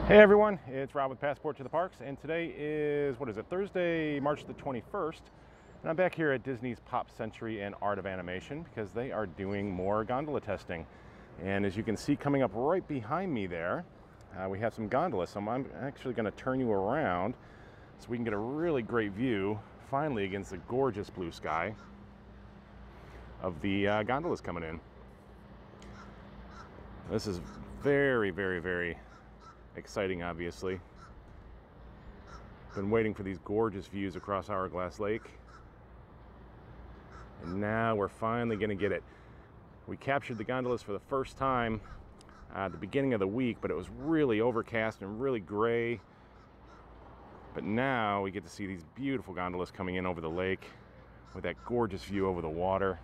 Hey everyone, it's Rob with Passport to the Parks, and today is, what is it, Thursday, March the 21st, and I'm back here at Disney's Pop Century and Art of Animation because they are doing more gondola testing. And as you can see coming up right behind me there, we have some gondolas, so I'm actually going to turn you around so we can get a really great view, finally, against the gorgeous blue sky of the gondolas coming in. This is very, very, very exciting, obviously. Been waiting for these gorgeous views across Hourglass Lake, and now we're finally going to get it. We captured the gondolas for the first time at the beginning of the week, but it was really overcast and really gray. But now we get to see these beautiful gondolas coming in over the lake with that gorgeous view over the water.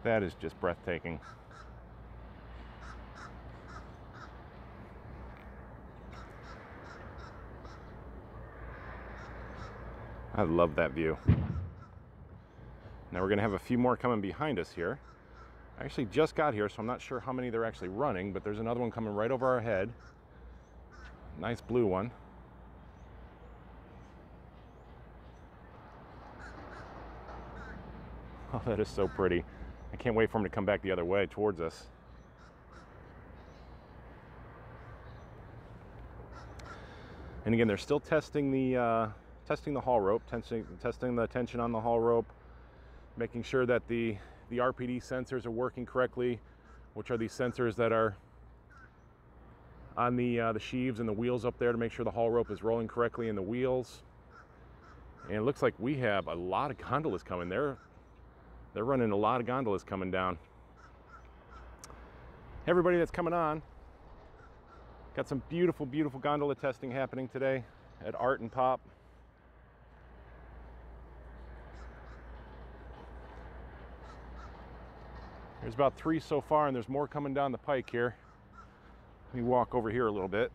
That is just breathtaking. I love that view. Now we're going to have a few more coming behind us here. I actually just got here, so I'm not sure how many they're actually running, but there's another one coming right over our head. Nice blue one. Oh, that is so pretty. I can't wait for them to come back the other way towards us. And again, they're still testing the haul rope, testing the tension on the haul rope, making sure that the RPD sensors are working correctly, which are these sensors that are on the sheaves and the wheels up there to make sure the haul rope is rolling correctly in the wheels. And it looks like we have a lot of gondolas coming. They're running a lot of gondolas coming down. Everybody that's coming on, got some beautiful, beautiful gondola testing happening today at Art and Pop. There's about 3 so far, and there's more coming down the pike here. Let me walk over here a little bit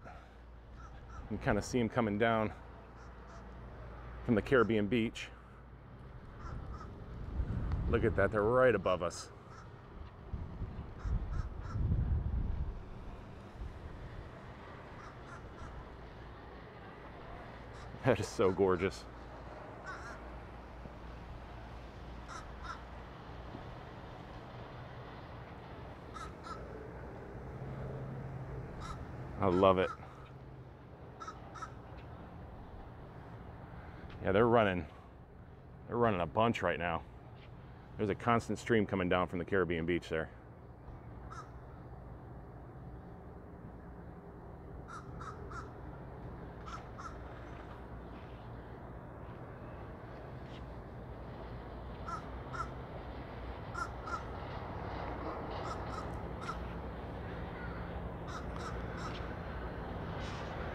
and kind of see them coming down from the Caribbean beach. Look at that, they're right above us. That is so gorgeous. I love it. Yeah, they're running a bunch right now. There's a constant stream coming down from the Caribbean beach there.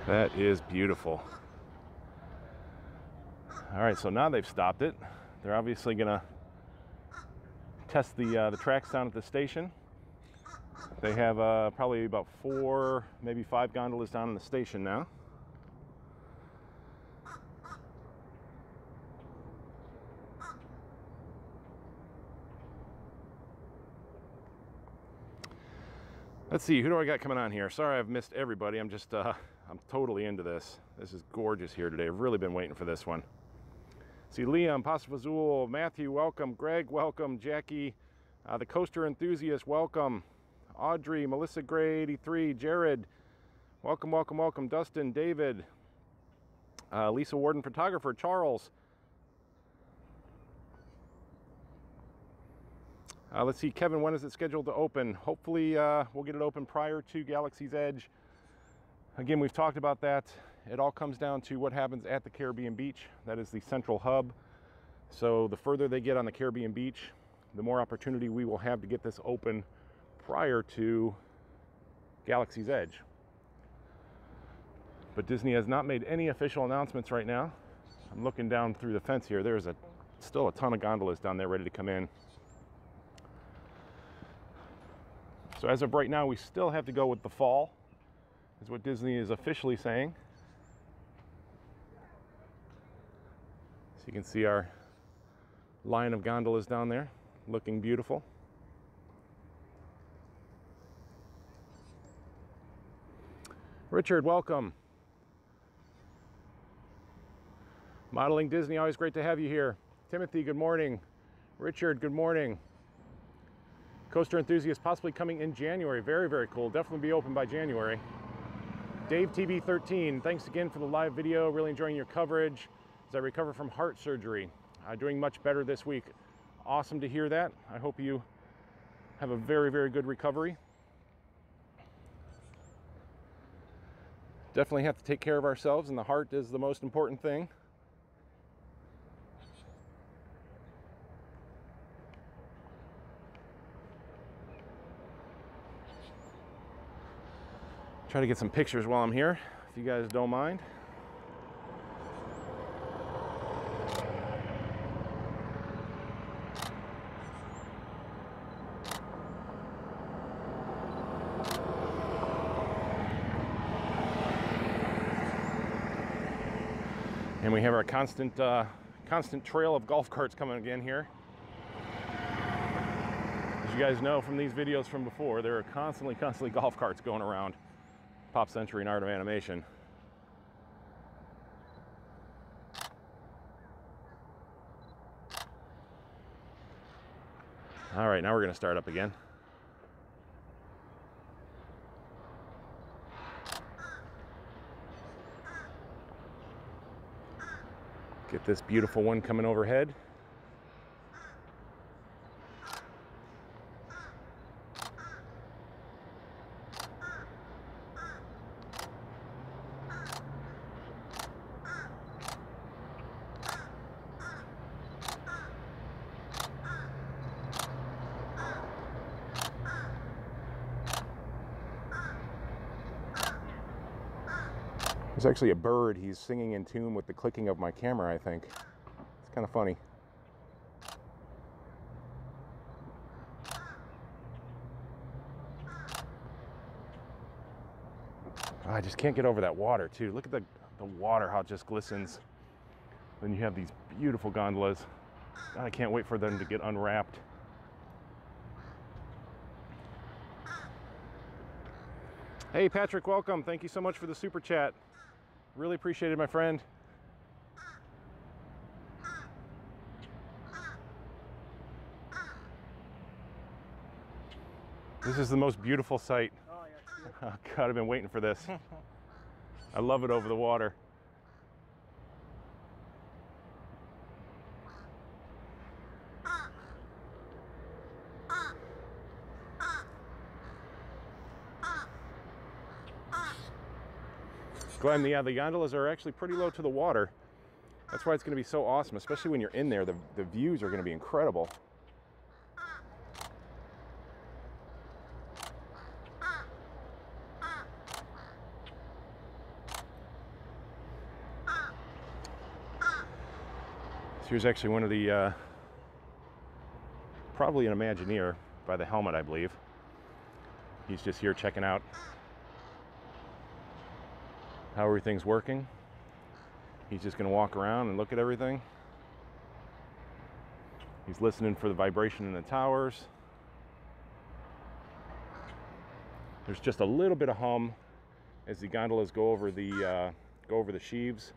That is beautiful. All right, so now they've stopped it. They're obviously gonna test the tracks down at the station. They have probably about 4, maybe 5 gondolas down in the station now. Let's see, who do I got coming on here? Sorry, I've missed everybody. I'm just, I'm totally into this. This is gorgeous here today. I've really been waiting for this one. See, Liam, Pasta Azul, Matthew, welcome. Greg, welcome. Jackie, the Coaster Enthusiast, welcome. Audrey, Melissa Gray, 83, Jared, welcome, welcome, welcome. Dustin, David, Lisa Warden, photographer, Charles. Let's see, Kevin, when is it scheduled to open? Hopefully we'll get it open prior to Galaxy's Edge. Again, we've talked about that. It all comes down to what happens at the Caribbean beach. That is the central hub. So the further they get on the Caribbean beach, the more opportunity we will have to get this open prior to Galaxy's Edge. But Disney has not made any official announcements right now. I'm looking down through the fence here. There's still a ton of gondolas down there ready to come in. So as of right now, we still have to go with the fall, is what Disney is officially saying. So you can see our line of gondolas down there, looking beautiful. Richard, welcome. Modeling Disney, always great to have you here. Timothy, good morning. Richard, good morning. Coaster Enthusiast possibly coming in January. Very, very cool. Definitely be open by January. Dave TB13, thanks again for the live video. Really enjoying your coverage as I recover from heart surgery. Doing much better this week. Awesome to hear that. I hope you have a very, very good recovery. Definitely have to take care of ourselves, and the heart is the most important thing. Try to get some pictures while I'm here, if you guys don't mind. And we have our constant trail of golf carts coming again here. As you guys know from these videos from before, there are constantly golf carts going around Pop Century and Art of Animation. All right, now we're gonna start up again. Get this beautiful one coming overhead. There's actually a bird. He's singing in tune with the clicking of my camera, I think. It's kind of funny. Oh, I just can't get over that water, too. Look at the water, how it just glistens. Then you have these beautiful gondolas. God, I can't wait for them to get unwrapped. Hey, Patrick, welcome. Thank you so much for the super chat. Really appreciate it, my friend. This is the most beautiful sight. Oh, yeah, oh God, I've been waiting for this. I love it over the water. Glenn, yeah, the gondolas are actually pretty low to the water. That's why it's going to be so awesome, especially when you're in there. The views are going to be incredible. So here's actually one of the, probably an Imagineer by the helmet, I believe. He's just here checking out how everything's working. He's just going to walk around and look at everything. He's listening for the vibration in the towers. There's just a little bit of hum as the gondolas go over the sheaves.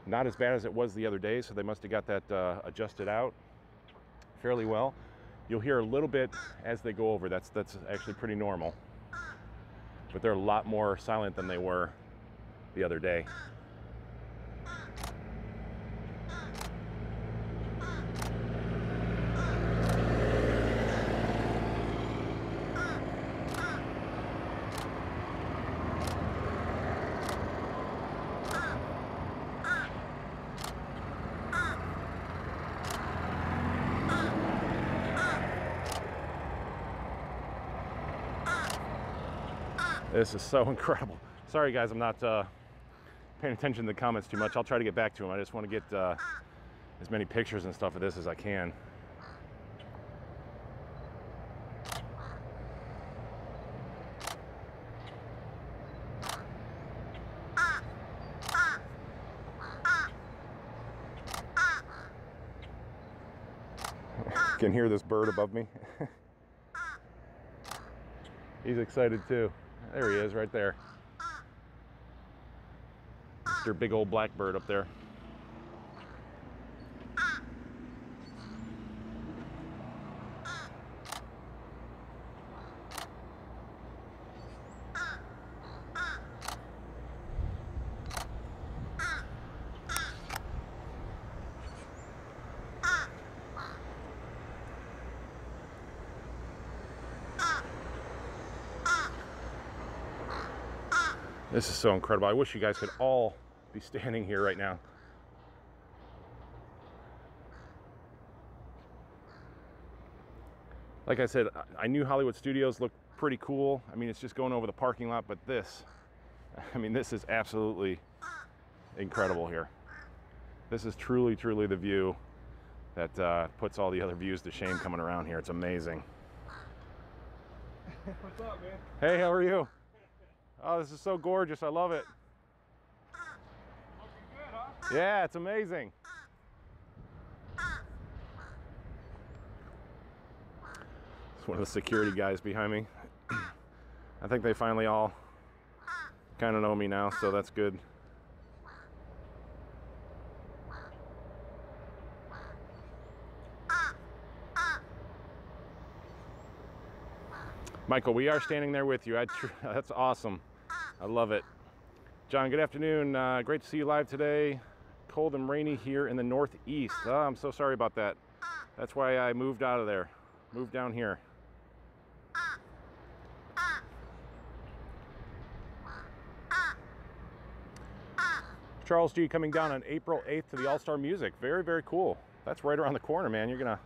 Not as bad as it was the other day, so they must have got that adjusted out fairly well. You'll hear a little bit as they go over. That's actually pretty normal. But they're a lot more silent than they were the other day. This is so incredible. Sorry guys, I'm not paying attention to the comments too much. I'll try to get back to them. I just want to get as many pictures and stuff of this as I can. Can hear this bird above me. He's excited too. There he is, right there. their big old Blackbird up there. This is so incredible. I wish you guys could all be standing here right now. Like I said, I knew Hollywood Studios looked pretty cool. I mean, it's just going over the parking lot, but this, I mean, this is absolutely incredible here. This is truly, truly the view that puts all the other views to shame coming around here. It's amazing. What's up, man? Hey, how are you? Oh, this is so gorgeous. I love it. Looking good, huh? Yeah, it's amazing. It's one of the security guys behind me. I think they finally all kind of know me now, so that's good. Michael, we are standing there with you. That's awesome. I love it. John, good afternoon. Great to see you live today. Cold and rainy here in the Northeast. Oh, I'm so sorry about that. That's why I moved out of there. Moved down here. Charles G coming down on April 8th to the All-Star Music. Very, very cool. That's right around the corner, man. You're going to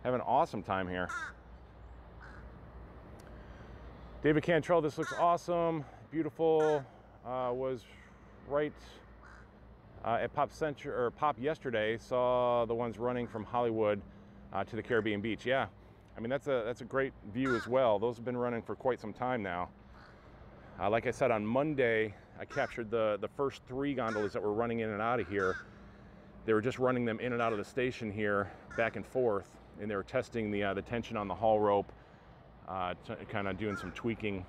have an awesome time here. David Cantrell, this looks awesome. Beautiful. Was right at Pop yesterday. Saw the ones running from Hollywood to the Caribbean Beach. Yeah, I mean, that's a great view as well. Those have been running for quite some time now. Like I said, on Monday, I captured the first 3 gondolas that were running in and out of here. They were just running them in and out of the station here, back and forth, and they were testing the tension on the haul rope, kind of doing some tweaking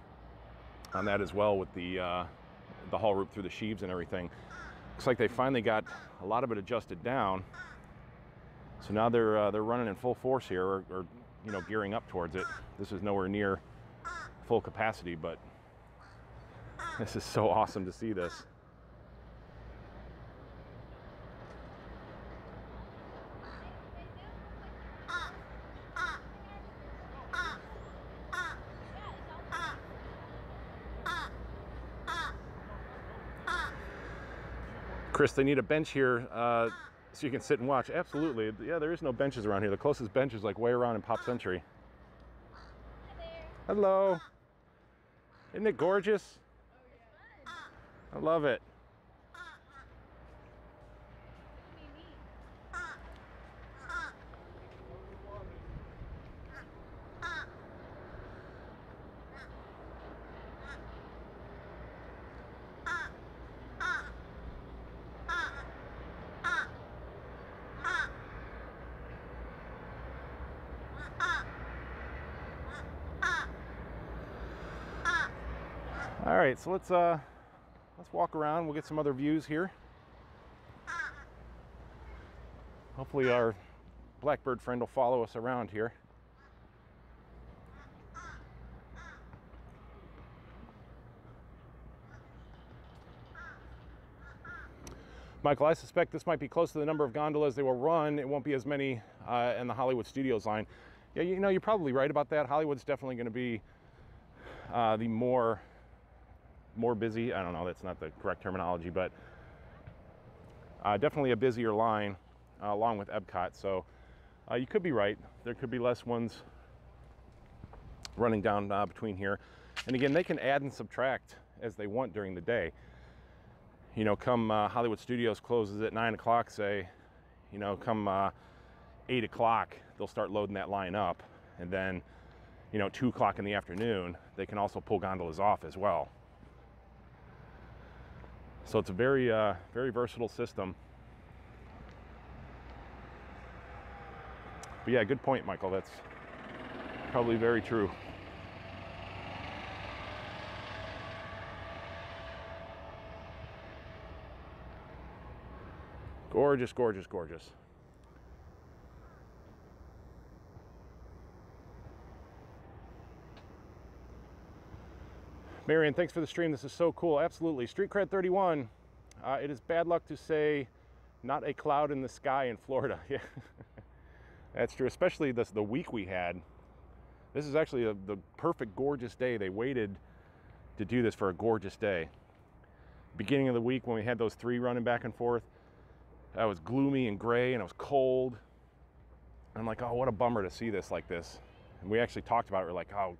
on that as well with the haul rope through the sheaves and everything. Looks like they finally got a lot of it adjusted down. So now they're running in full force here, or you know, gearing up towards it. This is nowhere near full capacity, but this is so awesome to see this. Chris, they need a bench here so you can sit and watch. Absolutely. Yeah, there is no benches around here. The closest bench is like way around in Pop Century. Hi there. Hello. Isn't it gorgeous? I love it. All right, so let's walk around. We'll get some other views here. Hopefully our Blackbird friend will follow us around here. Michael, I suspect this might be close to the number of gondolas they will run. It won't be as many in the Hollywood Studios line. Yeah, you know, you're probably right about that. Hollywood's definitely going to be the more busy. I don't know, that's not the correct terminology, but definitely a busier line along with Epcot. So you could be right. There could be less ones running down between here. And again, they can add and subtract as they want during the day. You know, come Hollywood Studios closes at 9 o'clock, say, you know, come 8 o'clock, they'll start loading that line up. And then, you know, 2 o'clock in the afternoon, they can also pull gondolas off as well. So it's a very, very versatile system. But yeah, good point, Michael. That's probably very true. Gorgeous, gorgeous, gorgeous. Marion, thanks for the stream. This is so cool. Absolutely. Street Cred 31. It is bad luck to say not a cloud in the sky in Florida. Yeah, that's true. Especially the week we had. This is actually the perfect gorgeous day. They waited to do this for a gorgeous day. Beginning of the week when we had those 3 running back and forth, I was gloomy and gray and it was cold. I'm like, oh, what a bummer to see this like this. And we actually talked about it. We're like, how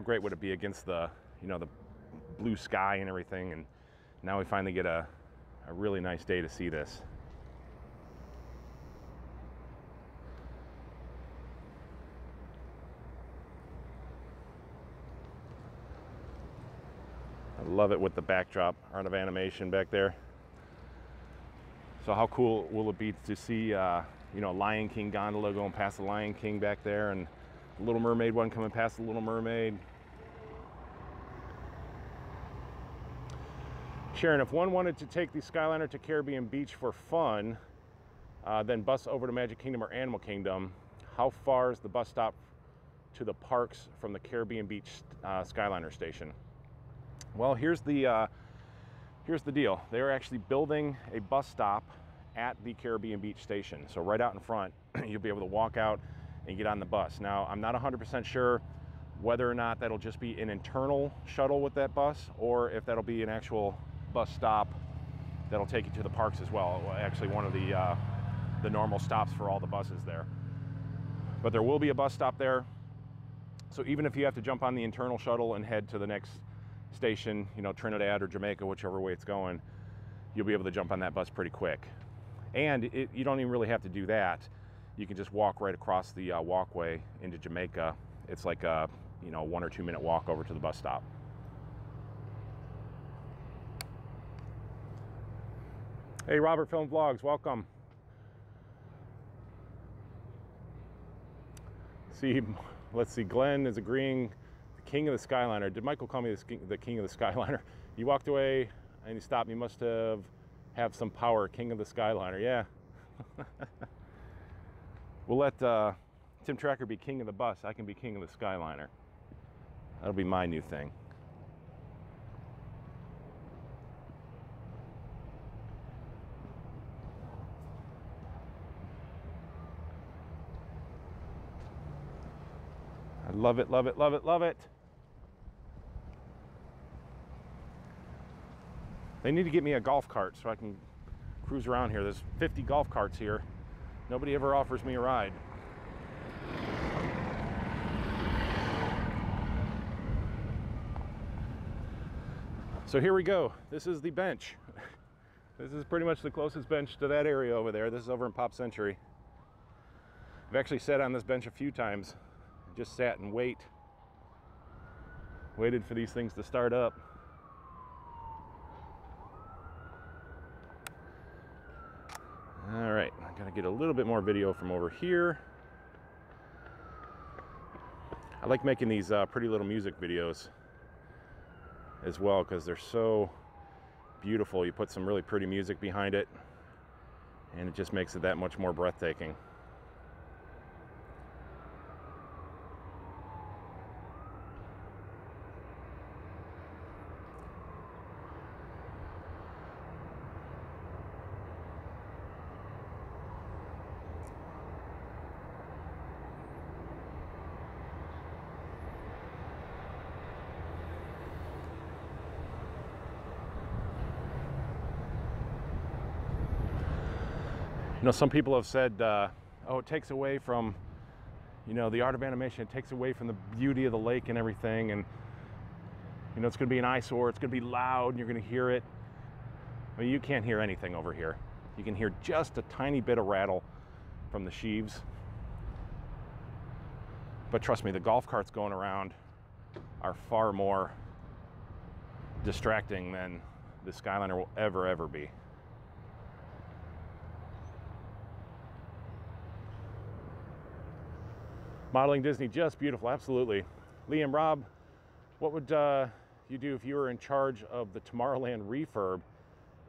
great would it be against the, you know, the blue sky and everything. And now we finally get a really nice day to see this. I love it with the backdrop, Art of Animation back there. So how cool will it be to see, you know, Lion King gondola going past the Lion King back there, and the Little Mermaid one coming past the Little Mermaid. Sharon, if one wanted to take the Skyliner to Caribbean Beach for fun, then bus over to Magic Kingdom or Animal Kingdom, how far is the bus stop to the parks from the Caribbean Beach Skyliner station? Well, here's the deal. They are actually building a bus stop at the Caribbean Beach station. So right out in front, you'll be able to walk out and get on the bus. Now, I'm not 100% sure whether or not that'll just be an internal shuttle with that bus, or if that'll be an actual bus stop that'll take you to the parks as well. Actually, one of the normal stops for all the buses there. But there will be a bus stop there. So even if you have to jump on the internal shuttle and head to the next station, you know, Trinidad or Jamaica, whichever way it's going, you'll be able to jump on that bus pretty quick. And you don't even really have to do that. You can just walk right across the walkway into Jamaica. It's like a, you know, 1 or 2 minute walk over to the bus stop. Hey, Robert Film Vlogs, welcome. Let's see, Glenn is agreeing, the king of the Skyliner. Did Michael call me the king of the Skyliner? You walked away and you stopped. You must have some power, king of the Skyliner. Yeah. We'll let Tim Tracker be king of the bus. I can be king of the Skyliner. That'll be my new thing. I love it, love it, love it, love it. They need to get me a golf cart so I can cruise around here. There's 50 golf carts here. Nobody ever offers me a ride. So here we go. This is the bench. This is pretty much the closest bench to that area over there. This is over in Pop Century. I've actually sat on this bench a few times. Just sat and waited for these things to start up. All right, I gotta get a little bit more video from over here. I like making these pretty little music videos as well because they're so beautiful. You put some really pretty music behind it and it just makes it that much more breathtaking. You know, some people have said, oh, it takes away from, you know, the art of animation. It takes away from the beauty of the lake and everything. And, you know, it's going to be an eyesore. It's going to be loud and you're going to hear it. I mean, you can't hear anything over here. You can hear just a tiny bit of rattle from the sheaves. But trust me, the golf carts going around are far more distracting than the Skyliner will ever be. Modeling Disney, just beautiful, absolutely. Liam, Rob, what would you do if you were in charge of the Tomorrowland refurb?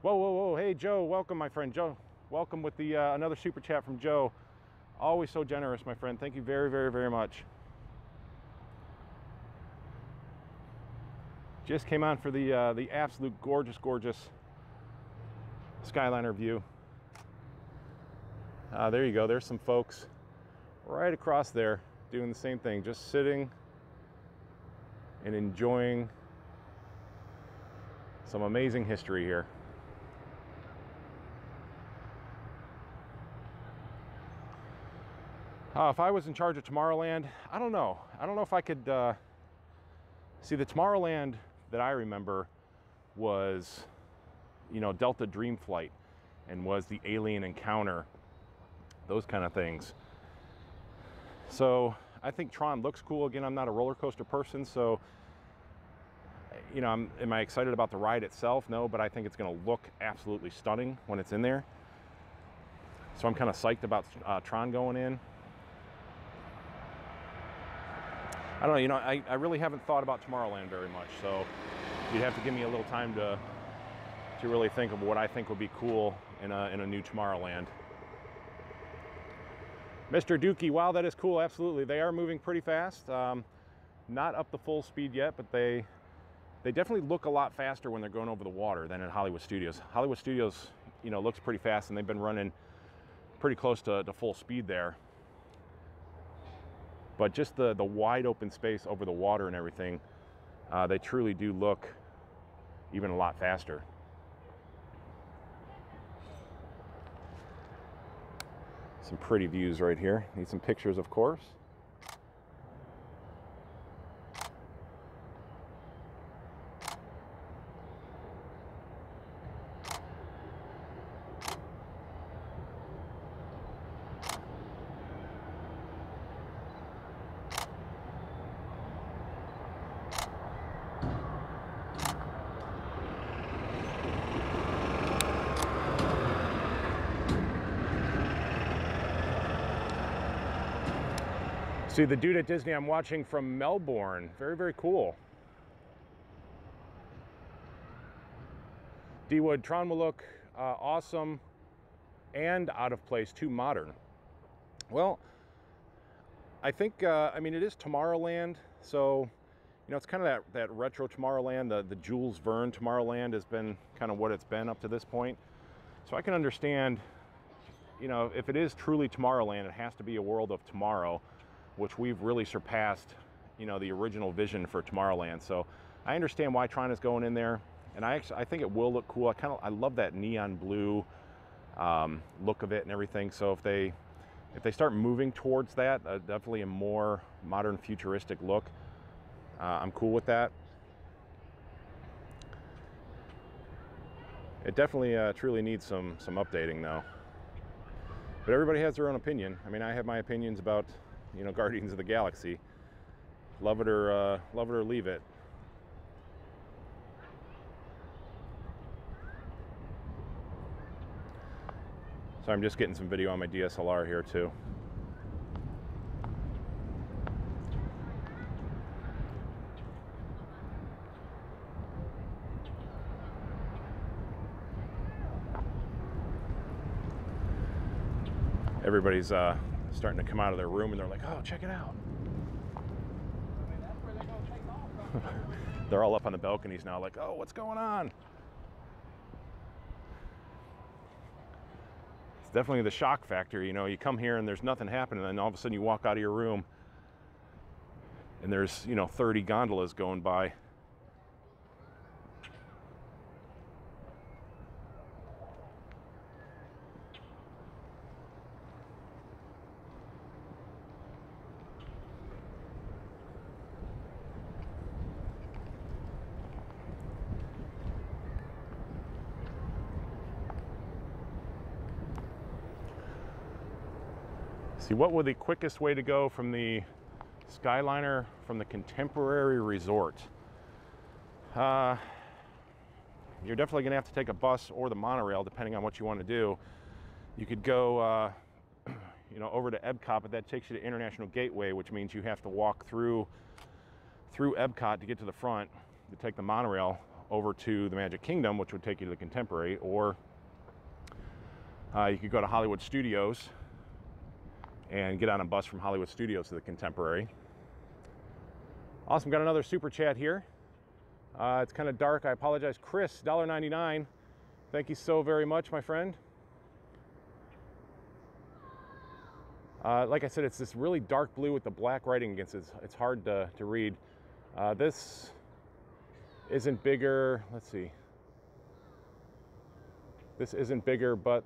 Whoa, whoa, whoa, hey Joe, welcome my friend. Joe, welcome with the another super chat from Joe. Always so generous, my friend. Thank you very, very, very much. Just came on for the absolute gorgeous, gorgeous Skyliner view. There you go. There's some folks right across there doing the same thing, just sitting and enjoying some amazing history here. If I was in charge of Tomorrowland, I don't know. I don't know if I could see the Tomorrowland that I remember was, you know, Delta Dream Flight and was the alien encounter, those kind of things. So I think Tron looks cool. Again, I'm not a roller coaster person, so, you know, am I excited about the ride itself? No, but I think it's going to look absolutely stunning when it's in there. So I'm kind of psyched about Tron going in. I don't know, you know, I really haven't thought about Tomorrowland very much, so you'd have to give me a little time to really think of what I think would be cool in a new Tomorrowland. Mr. Dookie, wow, that is cool, absolutely. They are moving pretty fast. Not up to full speed yet, but they definitely look a lot faster when they're going over the water than at Hollywood Studios. Hollywood Studios, you know, looks pretty fast, and they've been running pretty close to full speed there. But just the wide open space over the water and everything, they truly do look even a lot faster. Some pretty views right here. Need some pictures, of course. See the dude at Disney I'm watching from Melbourne. Very, very cool. D-Wood, Tron will look awesome and out of place, too modern. Well, I think, I mean, it is Tomorrowland, so, you know, it's kind of that retro Tomorrowland. The Jules Verne Tomorrowland has been kind of what it's been up to this point. So I can understand, you know, if it is truly Tomorrowland, it has to be a world of tomorrow, which we've really surpassed, you know, the original vision for Tomorrowland. So I understand why Tron is going in there, and I think it will look cool. I love that neon blue look of it and everything. So if they start moving towards that, definitely a more modern, futuristic look, I'm cool with that. It definitely truly needs some updating though. But everybody has their own opinion. I mean, I have my opinions about, you know, Guardians of the Galaxy. Love it or leave it. So I'm just getting some video on my DSLR here too. Everybody's starting to come out of their room and they're like, oh, check it out. I mean, that's where they're going to take off from. They're all up on the balconies now like, oh, what's going on? It's definitely the shock factor. You know, you come here and there's nothing happening, and then all of a sudden you walk out of your room and there's, you know, 30 gondolas going by. See, what would the quickest way to go from the Skyliner from the Contemporary Resort? You're definitely going to have to take a bus or the monorail, depending on what you want to do. You could go, you know, over to Epcot, but that takes you to International Gateway, which means you have to walk through Epcot to get to the front to take the monorail over to the Magic Kingdom, which would take you to the Contemporary, or You could go to Hollywood Studios and get on a bus from Hollywood Studios to the Contemporary. Awesome, got another super chat here. It's kind of dark, I apologize. Chris, $1.99. Thank you so very much, my friend. Like I said, it's this really dark blue with the black writing against it. It's hard to read. This isn't bigger, let's see. This isn't bigger, but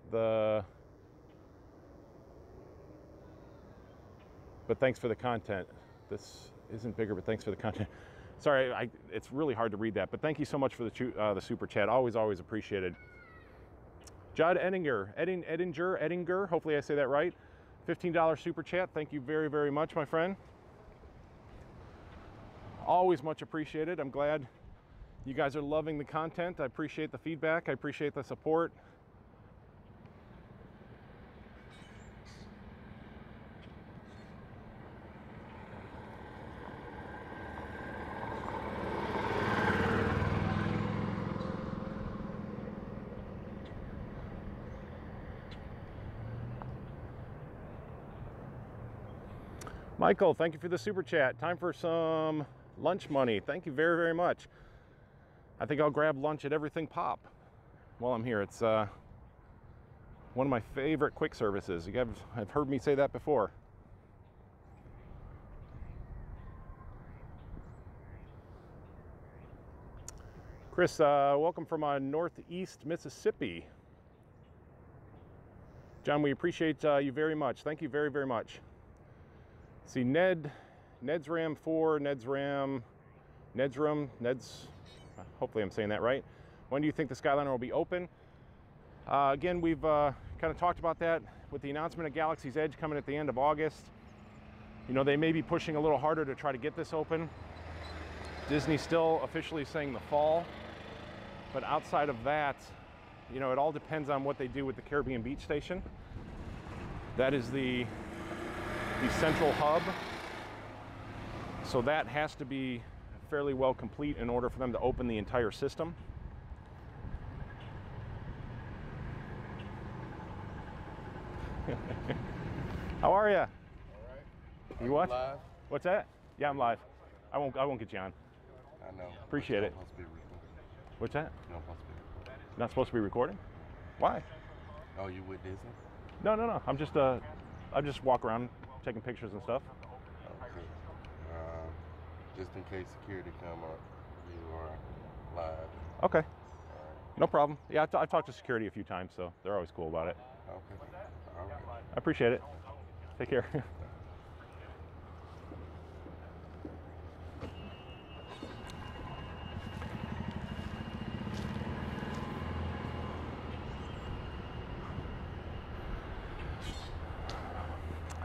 thanks for the content. This isn't bigger, but thanks for the content. Sorry, it's really hard to read that, but thank you so much for the super chat. Always appreciated. Judd Edinger, hopefully I say that right. $15 super chat. Thank you very, very much, my friend. Always much appreciated. I'm glad you guys are loving the content. I appreciate the feedback. I appreciate the support. Michael, thank you for the super chat. Time for some lunch money. Thank you very, very much. I think I'll grab lunch at Everything Pop while I'm here. It's one of my favorite quick services. You guys have heard me say that before. Chris, welcome from Northeast Mississippi. John, we appreciate you very much. Thank you very, very much. See, Ned's Ram 4, Ned's, hopefully I'm saying that right. When do you think the Skyliner will be open? Again, we've kind of talked about that with the announcement of Galaxy's Edge coming at the end of August. You know, they may be pushing a little harder to try to get this open. Disney's still officially saying the fall, but outside of that, you know, it all depends on what they do with the Caribbean Beach Station. That is the central hub, so that has to be fairly well complete in order for them to open the entire system. How are you? All right. You what? Live? What's that? Yeah, I'm live. I won't get you on. I know. Appreciate it. Supposed to be recording. What's that? You're not supposed to be recording. Not supposed to be recording? Why? Oh, you with Disney? No. I just walk around taking pictures and stuff. Okay. Just in case security come up, you are live. Okay. All right. No problem. Yeah, I've talked to security a few times, so they're always cool about it. Okay. All right. I appreciate it. Take care.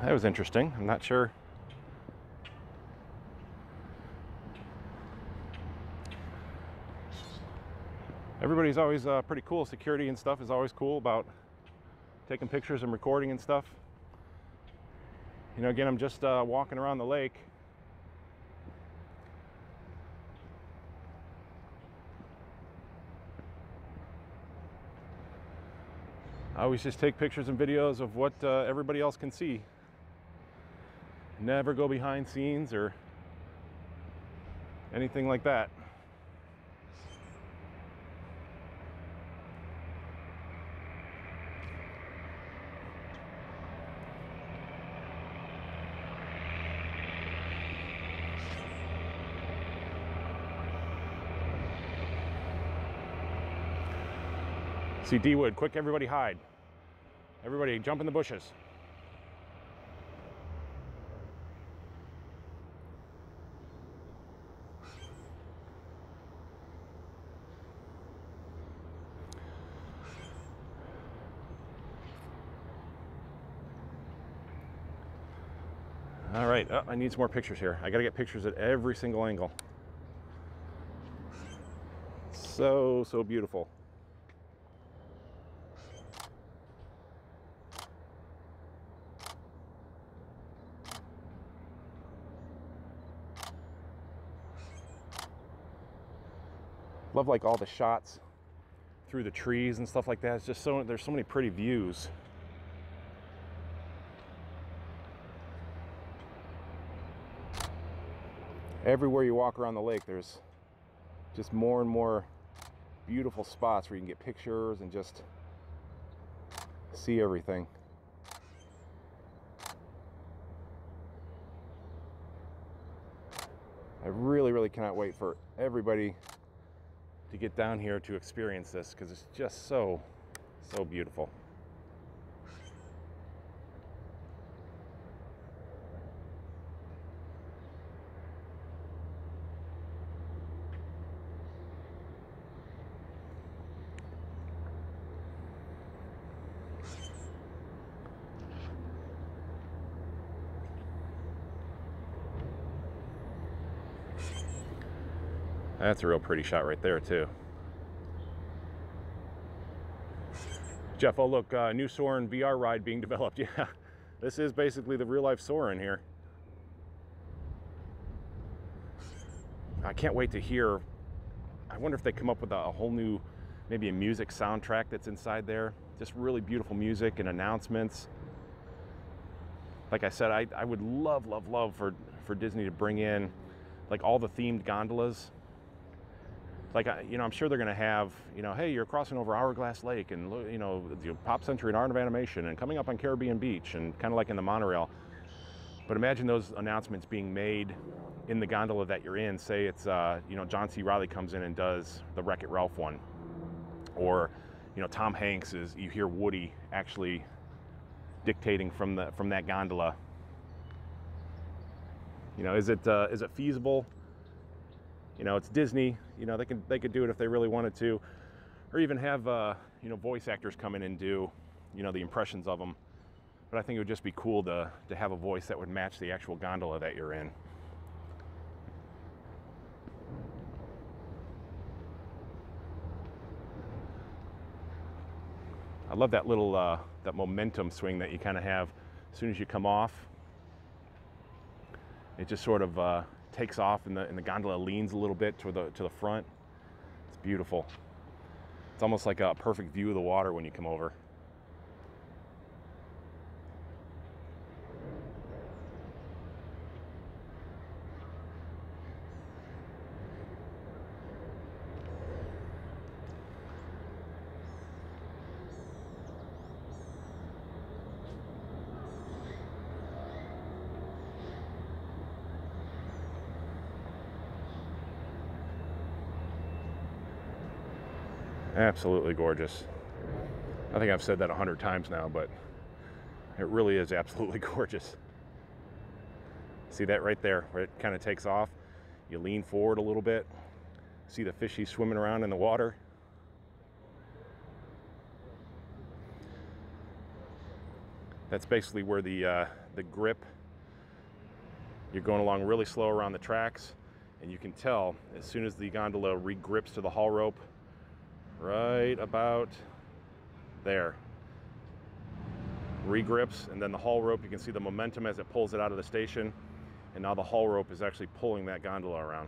That was interesting. I'm not sure. Everybody's always pretty cool. Security and stuff is always cool about taking pictures and recording and stuff. You know, again, I'm just walking around the lake. I always just take pictures and videos of what everybody else can see. Never go behind scenes or anything like that. See D-Wood, quick, everybody hide. Everybody jump in the bushes. All right, oh, I need some more pictures here. I gotta get pictures at every single angle. So beautiful. Love like all the shots through the trees and stuff like that. It's just there's so many pretty views. Everywhere you walk around the lake, there's just more and more beautiful spots where you can get pictures and just see everything. I really, really cannot wait for everybody to get down here to experience this, because it's just so beautiful. That's a real pretty shot right there too. Jeff, oh look, new Soarin' VR ride being developed. Yeah, this is basically the real life Soarin' here. I can't wait to hear. I wonder if they come up with a whole new, maybe a music soundtrack that's inside there. Just really beautiful music and announcements. Like I said, I would love for Disney to bring in like all the themed gondolas. Like, you know, I'm sure they're going to have, you know, hey, you're crossing over Hourglass Lake and, you know, the Pop Century and Art of Animation and coming up on Caribbean Beach and kind of like in the monorail. But imagine those announcements being made in the gondola that you're in. Say it's, you know, John C. Reilly comes in and does the Wreck-It Ralph one. Or, you know, Tom Hanks you hear Woody actually dictating from that gondola. You know, is it feasible? You know, it's Disney. You know, they could do it if they really wanted to, or even have you know, voice actors come in and do, you know, the impressions of them. But I think it would just be cool to have a voice that would match the actual gondola that you're in. I love that little that momentum swing that you kind of have as soon as you come off. It just sort of takes off, and the gondola leans a little bit to the front. It's beautiful. It's almost like a perfect view of the water when you come over. Absolutely gorgeous. I think I've said that 100 times now, but it really is absolutely gorgeous. See that right there, where it kind of takes off? You lean forward a little bit, see the fishies swimming around in the water. That's basically where the grip, you're going along really slow around the tracks, and you can tell as soon as the gondola regrips to the haul rope, right about there. Regrips, and then the haul rope, you can see the momentum as it pulls it out of the station, and now the haul rope is actually pulling that gondola around.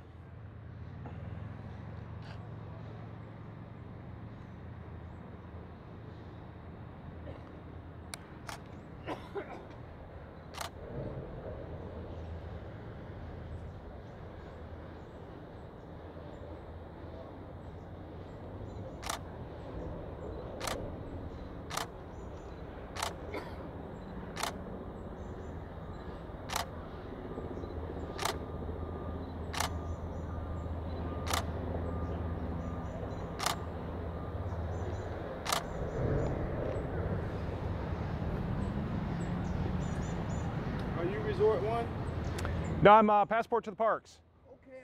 Resort one? No, I'm Passport to the Parks. Okay,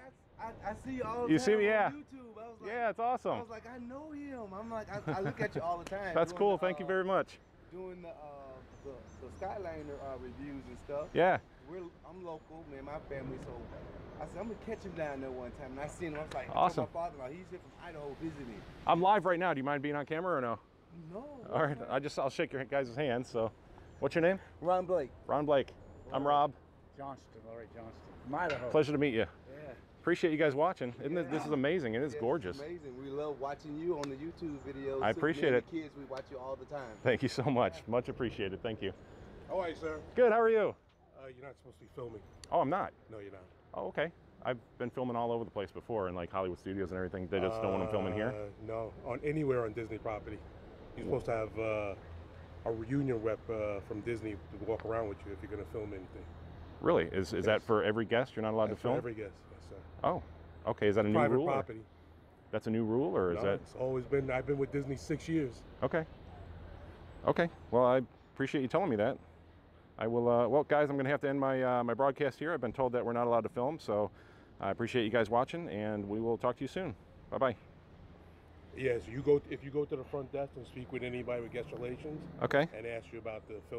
I see you all the You time see me, yeah. on YouTube. I was like, Yeah, it's awesome. I was like, I know him. I'm like, I look at you all the time. That's cool. Thank you very much. Doing the Skyliner reviews and stuff. Yeah. I'm local, man, my family, so I said, I'm gonna catch him down there one time, and I seen him. I was like, awesome. My father-in-law, he's here from Idaho visiting. I'm live right now. Do you mind being on camera or no? No. All right. I'll shake your guys' hands. So, what's your name? Ron Blake. Ron Blake. I'm Rob. Johnston, all right, Johnston. From Idaho. Pleasure to meet you. Yeah. Appreciate you guys watching. This is amazing. It is Yeah, gorgeous. It's amazing. We love watching you on the YouTube videos. I too. appreciate Me and it. The kids, we watch you all the time. Thank you so much. Much appreciated. Thank you. How are you, sir? Good. How are you? You're not supposed to be filming. Oh, I'm not. No, you're not. Oh, okay. I've been filming all over the place before in like Hollywood studios and everything. They just don't want them filming here. No, on anywhere on Disney property. You're supposed to have a reunion rep from Disney to walk around with you if you're going to film anything. Really? Is that for every guest? You're not allowed to For film? every guest, yes, sir. Oh, okay. Is that a new Private rule? or- property. That's a new rule, or is No, that? it's always been. I've been with Disney 6 years. Okay. Okay. Well, I appreciate you telling me that. I will. Well, guys, I'm going to have to end my my broadcast here. I've been told that we're not allowed to film, so I appreciate you guys watching, and we will talk to you soon. Bye bye. Yes, if you go to the front desk and speak with anybody with guest relations Okay. and ask you about the film.